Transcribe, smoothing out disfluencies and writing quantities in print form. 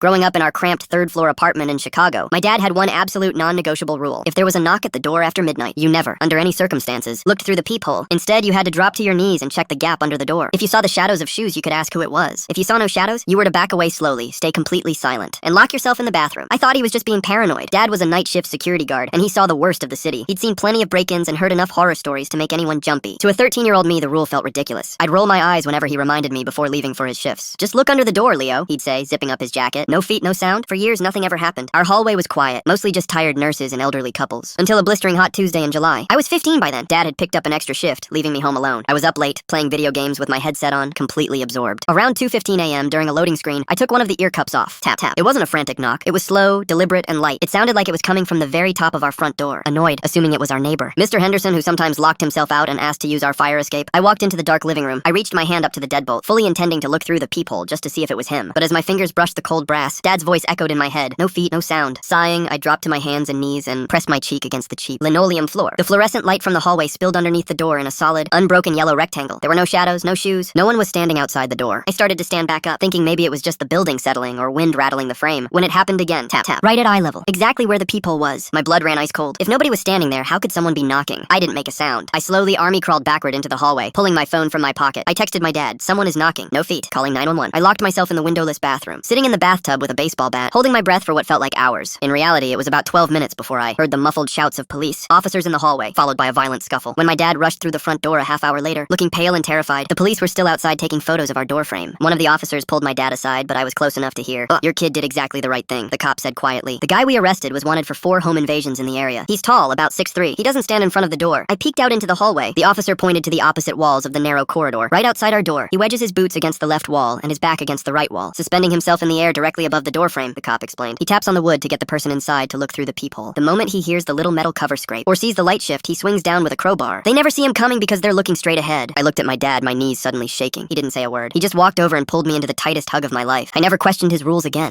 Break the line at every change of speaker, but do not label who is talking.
Growing up in our cramped third-floor apartment in Chicago, my dad had one absolute non-negotiable rule. If there was a knock at the door after midnight, you never, under any circumstances, looked through the peephole. Instead, you had to drop to your knees and check the gap under the door. If you saw the shadows of shoes, you could ask who it was. If you saw no shadows, you were to back away slowly, stay completely silent, and lock yourself in the bathroom. I thought he was just being paranoid. Dad was a night shift security guard, and he saw the worst of the city. He'd seen plenty of break-ins and heard enough horror stories to make anyone jumpy. To a 13-year-old me, the rule felt ridiculous. I'd roll my eyes whenever he reminded me before leaving for his shifts. Just look under the door, Leo, he'd say, zipping up his jacket. No feet, no sound. For years, nothing ever happened. Our hallway was quiet, mostly just tired nurses and elderly couples. Until a blistering hot Tuesday in July. I was 15 by then. Dad had picked up an extra shift, leaving me home alone. I was up late, playing video games with my headset on, completely absorbed. Around 2:15 a.m. during a loading screen, I took one of the ear cups off. Tap, tap. It wasn't a frantic knock. It was slow, deliberate, and light. It sounded like it was coming from the very top of our front door. Annoyed, assuming it was our neighbor. Mr. Henderson, who sometimes locked himself out and asked to use our fire escape. I walked into the dark living room. I reached my hand up to the deadbolt, fully intending to look through the peephole just to see if it was him. But as my fingers brushed the cold brass, Dad's voice echoed in my head. No feet, no sound. Sighing, I dropped to my hands and knees and pressed my cheek against the cheap linoleum floor. The fluorescent light from the hallway spilled underneath the door in a solid, unbroken yellow rectangle. There were no shadows, no shoes. No one was standing outside the door. I started to stand back up, thinking maybe it was just the building settling or wind rattling the frame, when it happened again. Tap, tap. Right at eye level. Exactly where the peephole was. My blood ran ice cold. If nobody was standing there, how could someone be knocking? I didn't make a sound. I slowly army crawled backward into the hallway, pulling my phone from my pocket. I texted my dad. Someone is knocking. No feet. Calling 911. I locked myself in the windowless bathroom, sitting in the bathtub with a baseball bat, holding my breath for what felt like hours. In reality, it was about 12 minutes before I heard the muffled shouts of police, officers in the hallway, followed by a violent scuffle. When my dad rushed through the front door a half hour later, looking pale and terrified, the police were still outside taking photos of our doorframe. One of the officers pulled my dad aside, but I was close enough to hear. Your kid did exactly the right thing, the cop said quietly. The guy we arrested was wanted for 4 home invasions in the area. He's tall, about 6'3". He doesn't stand in front of the door. I peeked out into the hallway. The officer pointed to the opposite walls of the narrow corridor, right outside our door. He wedges his boots against the left wall and his back against the right wall, suspending himself in the air directly above the doorframe, the cop explained. He taps on the wood to get the person inside to look through the peephole. The moment he hears the little metal cover scrape or sees the light shift, he swings down with a crowbar. They never see him coming because they're looking straight ahead. I looked at my dad, my knees suddenly shaking. He didn't say a word. He just walked over and pulled me into the tightest hug of my life. I never questioned his rules again.